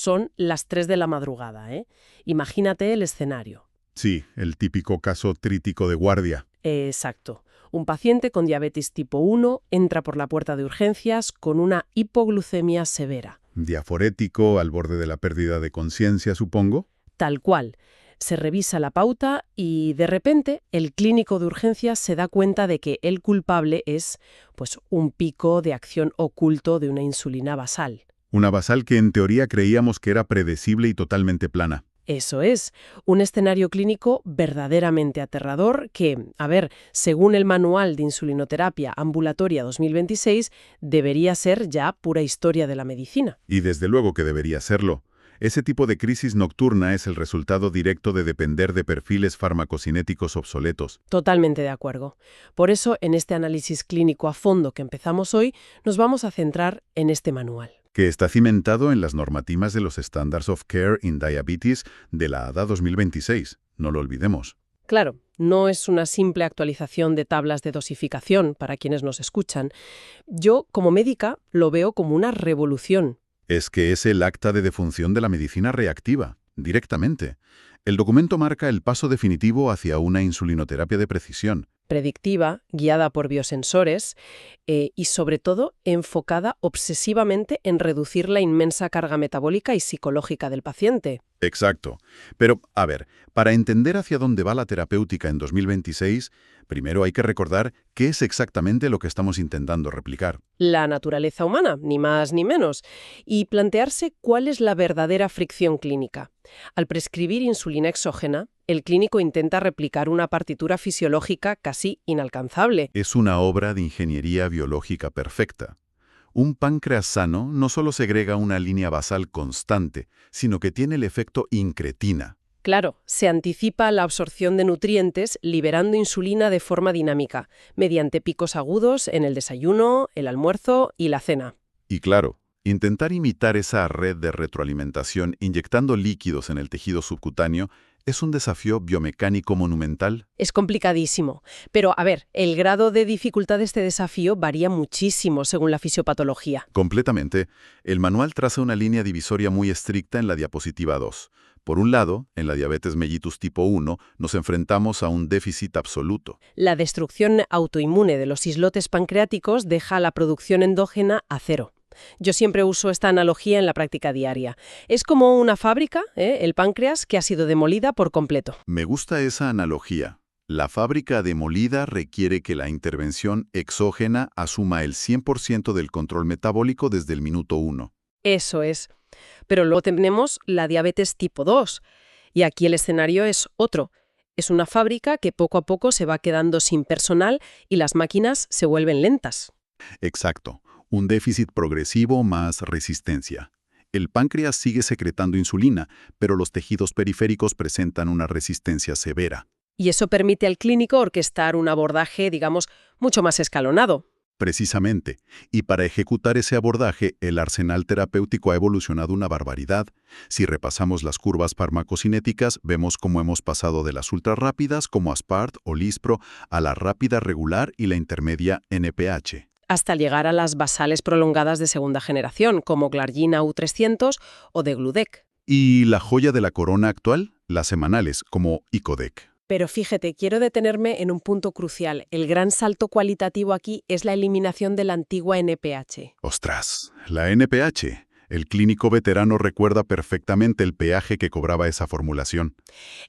Son las 3 de la madrugada, ¿eh? Imagínate el escenario. Sí, el típico caso trítico de guardia. Exacto. Un paciente con diabetes tipo 1 entra por la puerta de urgencias con una hipoglucemia severa. Diaforético, al borde de la pérdida de conciencia, supongo. Tal cual. Se revisa la pauta y, de repente, el clínico de urgencias se da cuenta de que el culpable es, pues, un pico de acción oculto de una insulina basal. Una basal que en teoría creíamos que era predecible y totalmente plana. Eso es, un escenario clínico verdaderamente aterrador que, a ver, según el Manual de Insulinoterapia Ambulatoria 2026, debería ser ya pura historia de la medicina. Y desde luego que debería serlo. Ese tipo de crisis nocturna es el resultado directo de depender de perfiles farmacocinéticos obsoletos. Totalmente de acuerdo. Por eso, en este análisis clínico a fondo que empezamos hoy, nos vamos a centrar en este manual. Que está cimentado en las normativas de los Standards of Care in Diabetes de la ADA 2026. No lo olvidemos. Claro, no es una simple actualización de tablas de dosificación para quienes nos escuchan. Yo, como médica, lo veo como una revolución. Es que es el acta de defunción de la medicina reactiva, directamente. El documento marca el paso definitivo hacia una insulinoterapia de precisión. Predictiva, guiada por biosensores y, sobre todo, enfocada obsesivamente en reducir la inmensa carga metabólica y psicológica del paciente. Exacto. Pero, a ver, para entender hacia dónde va la terapéutica en 2026, primero hay que recordar qué es exactamente lo que estamos intentando replicar. La naturaleza humana, ni más ni menos, y plantearse cuál es la verdadera fricción clínica. Al prescribir insulina exógena, el clínico intenta replicar una partitura fisiológica casi inalcanzable. Es una obra de ingeniería biológica perfecta. Un páncreas sano no solo segrega una línea basal constante, sino que tiene el efecto incretina. Claro, se anticipa la absorción de nutrientes liberando insulina de forma dinámica, mediante picos agudos en el desayuno, el almuerzo y la cena. Y claro, intentar imitar esa red de retroalimentación inyectando líquidos en el tejido subcutáneo es un desafío biomecánico monumental. Es complicadísimo, pero a ver, el grado de dificultad de este desafío varía muchísimo según la fisiopatología. Completamente. El manual traza una línea divisoria muy estricta en la diapositiva 2. Por un lado, en la diabetes mellitus tipo 1, nos enfrentamos a un déficit absoluto. La destrucción autoinmune de los islotes pancreáticos deja la producción endógena a cero. Yo siempre uso esta analogía en la práctica diaria. Es como una fábrica, el páncreas, que ha sido demolida por completo. Me gusta esa analogía. La fábrica demolida requiere que la intervención exógena asuma el 100% del control metabólico desde el minuto 1. Eso es. Pero luego tenemos la diabetes tipo 2. Y aquí el escenario es otro. Es una fábrica que poco a poco se va quedando sin personal y las máquinas se vuelven lentas. Exacto. Un déficit progresivo más resistencia. El páncreas sigue secretando insulina, pero los tejidos periféricos presentan una resistencia severa. Y eso permite al clínico orquestar un abordaje, digamos, mucho más escalonado. Precisamente. Y para ejecutar ese abordaje, el arsenal terapéutico ha evolucionado una barbaridad. Si repasamos las curvas farmacocinéticas, vemos cómo hemos pasado de las ultrarrápidas como Aspart o Lispro a la rápida regular y la intermedia NPH. Hasta llegar a las basales prolongadas de segunda generación, como Glargina U300 o Degludec. Y la joya de la corona actual, las semanales, como Icodec. Pero fíjate, quiero detenerme en un punto crucial. El gran salto cualitativo aquí es la eliminación de la antigua NPH. ¡Ostras! La NPH. El clínico veterano recuerda perfectamente el peaje que cobraba esa formulación.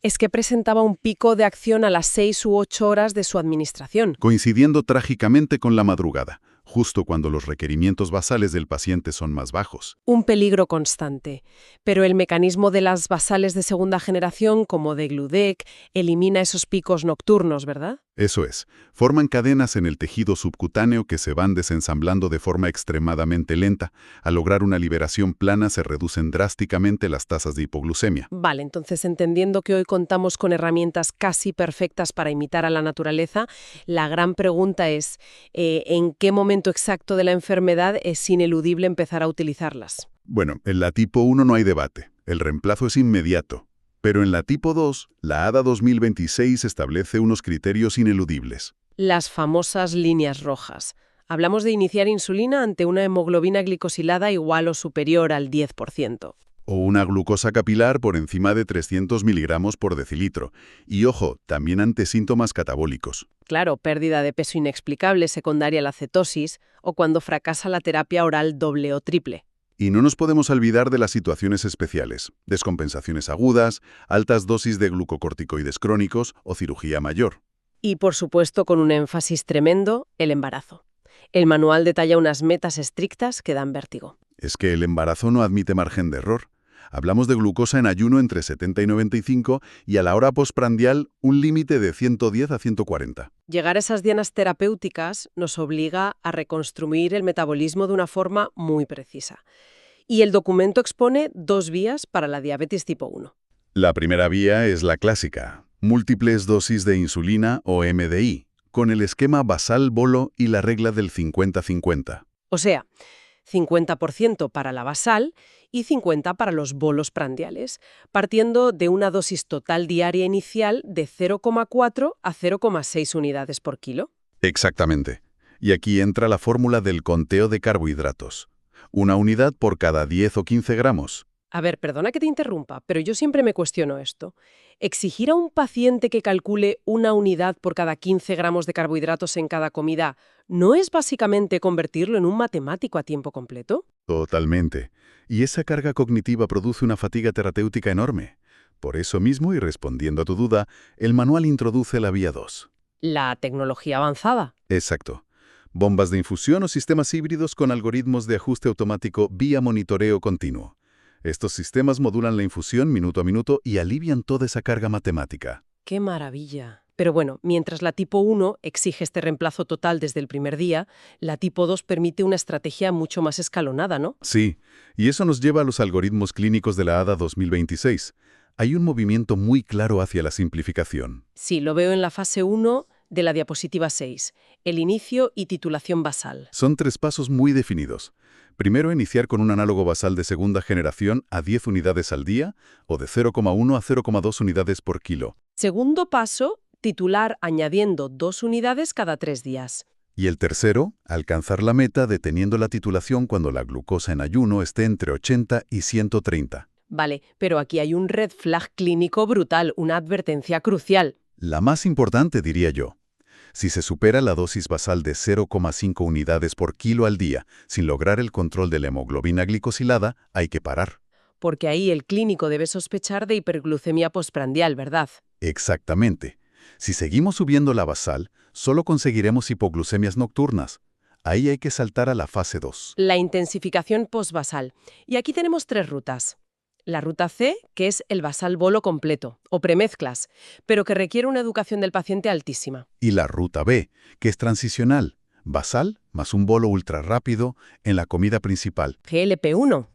Es que presentaba un pico de acción a las 6 u 8 horas de su administración. Coincidiendo trágicamente con la madrugada, justo cuando los requerimientos basales del paciente son más bajos. Un peligro constante. Pero el mecanismo de las basales de segunda generación, como Degludec, elimina esos picos nocturnos, ¿verdad? Eso es. Forman cadenas en el tejido subcutáneo que se van desensamblando de forma extremadamente lenta. Al lograr una liberación plana se reducen drásticamente las tasas de hipoglucemia. Vale, entonces entendiendo que hoy contamos con herramientas casi perfectas para imitar a la naturaleza, la gran pregunta es, ¿en qué momento exacto de la enfermedad es ineludible empezar a utilizarlas? Bueno, en la tipo 1 no hay debate. El reemplazo es inmediato. Pero en la tipo 2, la ADA 2026 establece unos criterios ineludibles. Las famosas líneas rojas. Hablamos de iniciar insulina ante una hemoglobina glicosilada igual o superior al 10%. O una glucosa capilar por encima de 300 miligramos por decilitro. Y ojo, también ante síntomas catabólicos. Claro, pérdida de peso inexplicable secundaria a la cetosis o cuando fracasa la terapia oral doble o triple. Y no nos podemos olvidar de las situaciones especiales, descompensaciones agudas, altas dosis de glucocorticoides crónicos o cirugía mayor. Y, por supuesto, con un énfasis tremendo, el embarazo. El manual detalla unas metas estrictas que dan vértigo. Es que el embarazo no admite margen de error. Hablamos de glucosa en ayuno entre 70 y 95 y a la hora postprandial un límite de 110 a 140. Llegar a esas dianas terapéuticas nos obliga a reconstruir el metabolismo de una forma muy precisa. Y el documento expone 2 vías para la diabetes tipo 1. La primera vía es la clásica, múltiples dosis de insulina o MDI, con el esquema basal-bolo y la regla del 50-50. O sea, 50% para la basal y 50% para los bolos prandiales, partiendo de una dosis total diaria inicial de 0,4 a 0,6 unidades por kilo. Exactamente. Y aquí entra la fórmula del conteo de carbohidratos. Una unidad por cada 10 o 15 gramos. A ver, perdona que te interrumpa, pero yo siempre me cuestiono esto. ¿Exigir a un paciente que calcule una unidad por cada 15 gramos de carbohidratos en cada comida no es básicamente convertirlo en un matemático a tiempo completo? Totalmente. Y esa carga cognitiva produce una fatiga terapéutica enorme. Por eso mismo, y respondiendo a tu duda, el manual introduce la vía 2. La tecnología avanzada. Exacto. Bombas de infusión o sistemas híbridos con algoritmos de ajuste automático vía monitoreo continuo. Estos sistemas modulan la infusión minuto a minuto y alivian toda esa carga matemática. ¡Qué maravilla! Pero bueno, mientras la tipo 1 exige este reemplazo total desde el primer día, la tipo 2 permite una estrategia mucho más escalonada, ¿no? Sí, y eso nos lleva a los algoritmos clínicos de la ADA 2026. Hay un movimiento muy claro hacia la simplificación. Sí, lo veo en la fase 1 de la diapositiva 6, el inicio y titulación basal. Son 3 pasos muy definidos. Primero, iniciar con un análogo basal de segunda generación a 10 unidades al día o de 0,1 a 0,2 unidades por kilo. Segundo paso, titular añadiendo 2 unidades cada 3 días. Y el tercero, alcanzar la meta deteniendo la titulación cuando la glucosa en ayuno esté entre 80 y 130. Vale, pero aquí hay un red flag clínico brutal, una advertencia crucial. La más importante, diría yo. Si se supera la dosis basal de 0,5 unidades por kilo al día sin lograr el control de la hemoglobina glicosilada, hay que parar. Porque ahí el clínico debe sospechar de hiperglucemia postprandial, ¿verdad? Exactamente. Si seguimos subiendo la basal, solo conseguiremos hipoglucemias nocturnas. Ahí hay que saltar a la fase 2. La intensificación postbasal. Y aquí tenemos 3 rutas. La ruta C, que es el basal bolo completo, o premezclas, pero que requiere una educación del paciente altísima. Y la ruta B, que es transicional, basal más un bolo ultra rápido en la comida principal. GLP-1.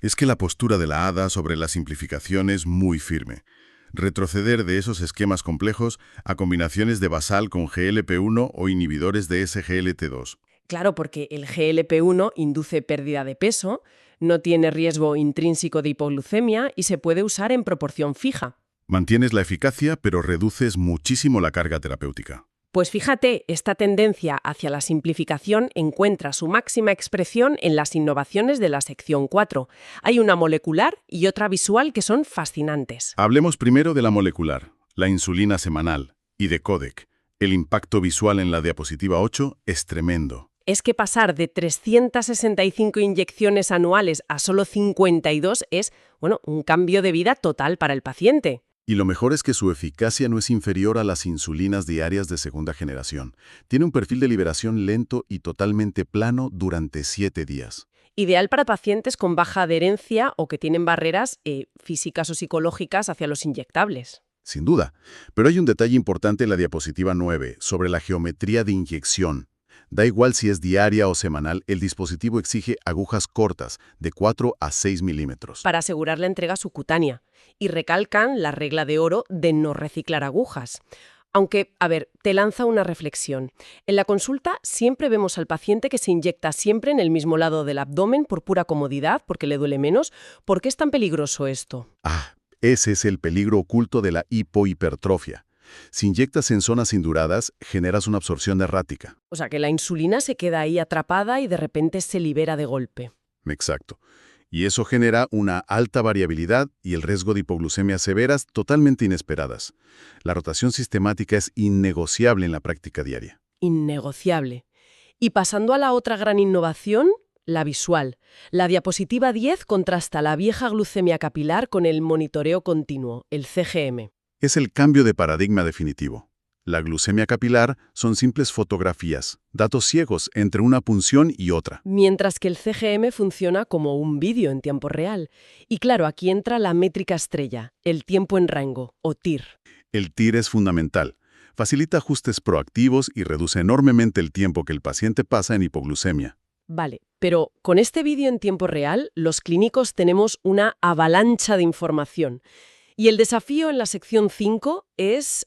Es que la postura de la ADA sobre la simplificación es muy firme. Retroceder de esos esquemas complejos a combinaciones de basal con GLP-1 o inhibidores de SGLT2. Claro, porque el GLP-1 induce pérdida de peso, no tiene riesgo intrínseco de hipoglucemia y se puede usar en proporción fija. Mantienes la eficacia, pero reduces muchísimo la carga terapéutica. Pues fíjate, esta tendencia hacia la simplificación encuentra su máxima expresión en las innovaciones de la sección 4. Hay una molecular y otra visual que son fascinantes. Hablemos primero de la molecular, la insulina semanal, y de codec. El impacto visual en la diapositiva 8 es tremendo. Es que pasar de 365 inyecciones anuales a solo 52 es, un cambio de vida total para el paciente. Y lo mejor es que su eficacia no es inferior a las insulinas diarias de segunda generación. Tiene un perfil de liberación lento y totalmente plano durante 7 días. Ideal para pacientes con baja adherencia o que tienen barreras físicas o psicológicas hacia los inyectables. Sin duda. Pero hay un detalle importante en la diapositiva 9 sobre la geometría de inyección. Da igual si es diaria o semanal, el dispositivo exige agujas cortas, de 4 a 6 milímetros. Para asegurar la entrega subcutánea. Y recalcan la regla de oro de no reciclar agujas. Aunque, te lanza una reflexión. En la consulta siempre vemos al paciente que se inyecta siempre en el mismo lado del abdomen por pura comodidad, porque le duele menos. ¿Por qué es tan peligroso esto? Ese es el peligro oculto de la hipohipertrofia. Si inyectas en zonas induradas, generas una absorción errática. O sea, que la insulina se queda ahí atrapada y de repente se libera de golpe. Exacto. Y eso genera una alta variabilidad y el riesgo de hipoglucemias severas totalmente inesperadas. La rotación sistemática es innegociable en la práctica diaria. Innegociable. Y pasando a la otra gran innovación, la visual. La diapositiva 10 contrasta la vieja glucemia capilar con el monitoreo continuo, el CGM. Es el cambio de paradigma definitivo. La glucemia capilar son simples fotografías, datos ciegos entre una punción y otra. Mientras que el CGM funciona como un vídeo en tiempo real. Y claro, aquí entra la métrica estrella, el tiempo en rango, o TIR. El TIR es fundamental. Facilita ajustes proactivos y reduce enormemente el tiempo que el paciente pasa en hipoglucemia. Vale, pero con este vídeo en tiempo real, los clínicos tenemos una avalancha de información. Y el desafío en la sección 5 es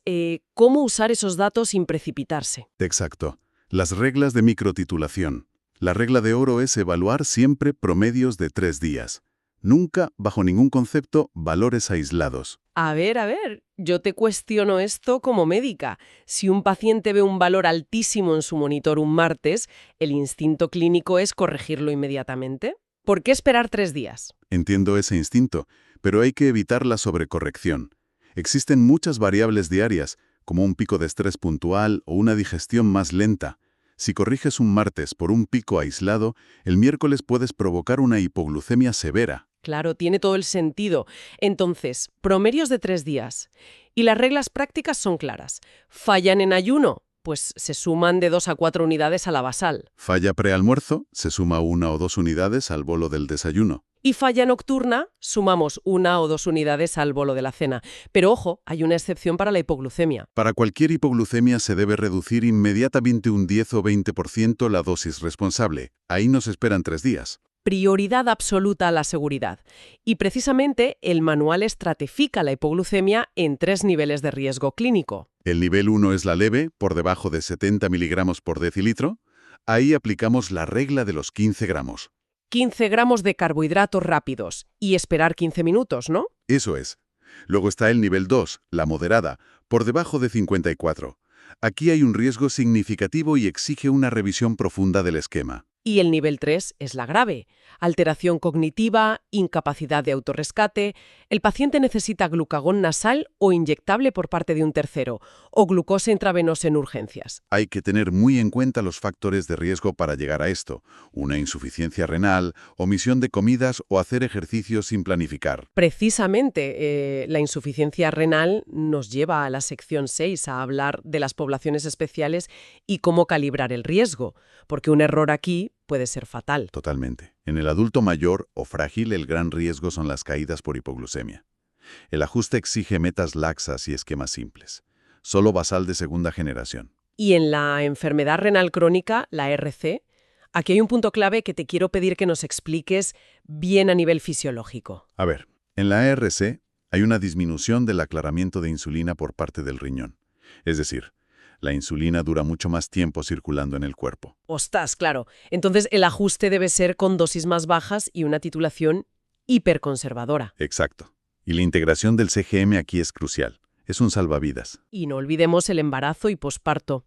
cómo usar esos datos sin precipitarse. Exacto. Las reglas de microtitulación. La regla de oro es evaluar siempre promedios de 3 días. Nunca, bajo ningún concepto, valores aislados. A ver, yo te cuestiono esto como médica. Si un paciente ve un valor altísimo en su monitor un martes, ¿el instinto clínico es corregirlo inmediatamente? ¿Por qué esperar 3 días? Entiendo ese instinto, pero hay que evitar la sobrecorrección. Existen muchas variables diarias, como un pico de estrés puntual o una digestión más lenta. Si corriges un martes por un pico aislado, el miércoles puedes provocar una hipoglucemia severa. Claro, tiene todo el sentido. Entonces, promedios de 3 días. Y las reglas prácticas son claras. ¿Fallan en ayuno? Pues se suman de 2 a 4 unidades a la basal. Falla prealmuerzo, se suma 1 o 2 unidades al bolo del desayuno. Y falla nocturna, sumamos 1 o 2 unidades al bolo de la cena. Pero ojo, hay una excepción para la hipoglucemia. Para cualquier hipoglucemia se debe reducir inmediatamente un 10 o 20% la dosis responsable. Ahí nos esperan 3 días. Prioridad absoluta a la seguridad. Y precisamente el manual estratifica la hipoglucemia en 3 niveles de riesgo clínico. El nivel 1 es la leve, por debajo de 70 miligramos por decilitro. Ahí aplicamos la regla de los 15 gramos. 15 gramos de carbohidratos rápidos y esperar 15 minutos, ¿no? Eso es. Luego está el nivel 2, la moderada, por debajo de 54. Aquí hay un riesgo significativo y exige una revisión profunda del esquema. Y el nivel 3 es la grave. Alteración cognitiva, incapacidad de autorrescate. El paciente necesita glucagón nasal o inyectable por parte de un tercero, o glucosa intravenosa en urgencias. Hay que tener muy en cuenta los factores de riesgo para llegar a esto. Una insuficiencia renal, omisión de comidas o hacer ejercicios sin planificar. Precisamente, la insuficiencia renal nos lleva a la sección 6 a hablar de las poblaciones especiales y cómo calibrar el riesgo, porque un error aquí puede ser fatal. Totalmente. En el adulto mayor o frágil, el gran riesgo son las caídas por hipoglucemia. El ajuste exige metas laxas y esquemas simples. Solo basal de segunda generación. Y en la enfermedad renal crónica, la RC, aquí hay un punto clave que te quiero pedir que nos expliques bien a nivel fisiológico. A ver, en la ARC hay una disminución del aclaramiento de insulina por parte del riñón. Es decir, la insulina dura mucho más tiempo circulando en el cuerpo. Ostras, claro. Entonces el ajuste debe ser con dosis más bajas y una titulación hiperconservadora. Exacto. Y la integración del CGM aquí es crucial. Es un salvavidas. Y no olvidemos el embarazo y posparto.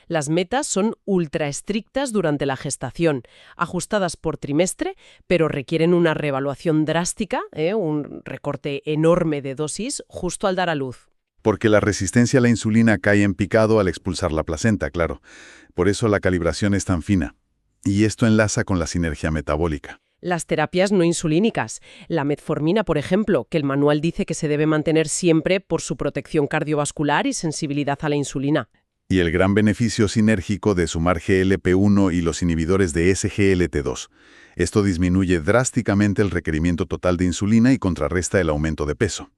Las metas son ultra estrictas durante la gestación, ajustadas por trimestre, pero requieren una reevaluación drástica, un recorte enorme de dosis justo al dar a luz. Porque la resistencia a la insulina cae en picado al expulsar la placenta, claro. Por eso la calibración es tan fina. Y esto enlaza con la sinergia metabólica. Las terapias no insulínicas, la metformina, por ejemplo, que el manual dice que se debe mantener siempre por su protección cardiovascular y sensibilidad a la insulina. Y el gran beneficio sinérgico de sumar GLP-1 y los inhibidores de SGLT2. Esto disminuye drásticamente el requerimiento total de insulina y contrarresta el aumento de peso.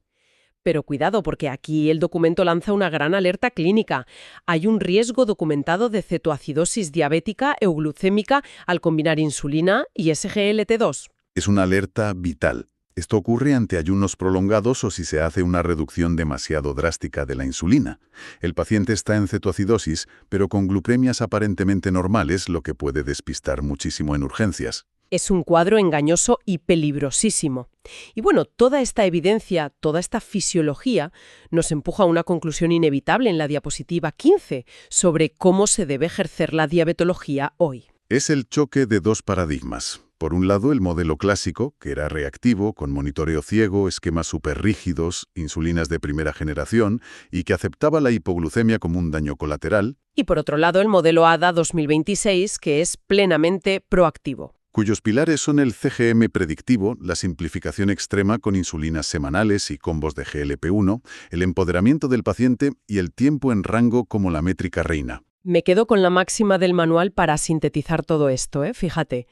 Pero cuidado, porque aquí el documento lanza una gran alerta clínica. Hay un riesgo documentado de cetoacidosis diabética euglucémica al combinar insulina y SGLT2. Es una alerta vital. Esto ocurre ante ayunos prolongados o si se hace una reducción demasiado drástica de la insulina. El paciente está en cetoacidosis, pero con glucemias aparentemente normales, lo que puede despistar muchísimo en urgencias. Es un cuadro engañoso y peligrosísimo. Y bueno, toda esta evidencia, toda esta fisiología nos empuja a una conclusión inevitable en la diapositiva 15 sobre cómo se debe ejercer la diabetología hoy. Es el choque de dos paradigmas. Por un lado, el modelo clásico, que era reactivo, con monitoreo ciego, esquemas superrígidos, insulinas de primera generación, y que aceptaba la hipoglucemia como un daño colateral, Y por otro lado, el modelo ADA 2026, que es plenamente proactivo. cuyos pilares son el CGM predictivo, la simplificación extrema con insulinas semanales y combos de GLP-1, el empoderamiento del paciente y el tiempo en rango como la métrica reina. Me quedo con la máxima del manual para sintetizar todo esto, fíjate.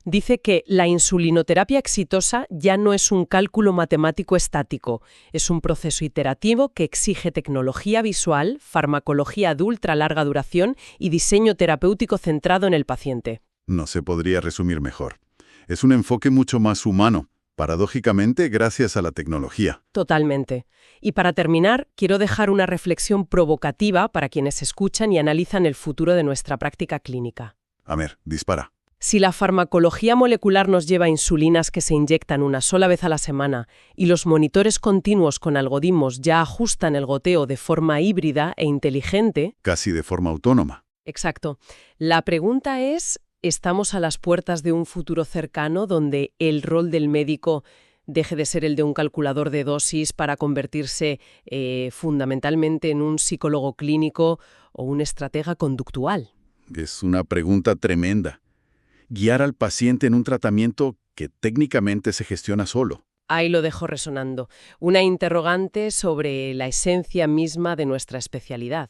Dice que la insulinoterapia exitosa ya no es un cálculo matemático estático, es un proceso iterativo que exige tecnología visual, farmacología de ultra larga duración y diseño terapéutico centrado en el paciente. No se podría resumir mejor. Es un enfoque mucho más humano, paradójicamente gracias a la tecnología. Totalmente. Y para terminar, quiero dejar una reflexión provocativa para quienes escuchan y analizan el futuro de nuestra práctica clínica. A ver, dispara. Si la farmacología molecular nos lleva a insulinas que se inyectan una sola vez a la semana y los monitores continuos con algoritmos ya ajustan el goteo de forma híbrida e inteligente... Casi de forma autónoma. Exacto. La pregunta es, ¿estamos a las puertas de un futuro cercano donde el rol del médico deje de ser el de un calculador de dosis para convertirse fundamentalmente en un psicólogo clínico o un estratega conductual? Es una pregunta tremenda. Guiar al paciente en un tratamiento que técnicamente se gestiona solo. Ahí lo dejo resonando. Una interrogante sobre la esencia misma de nuestra especialidad.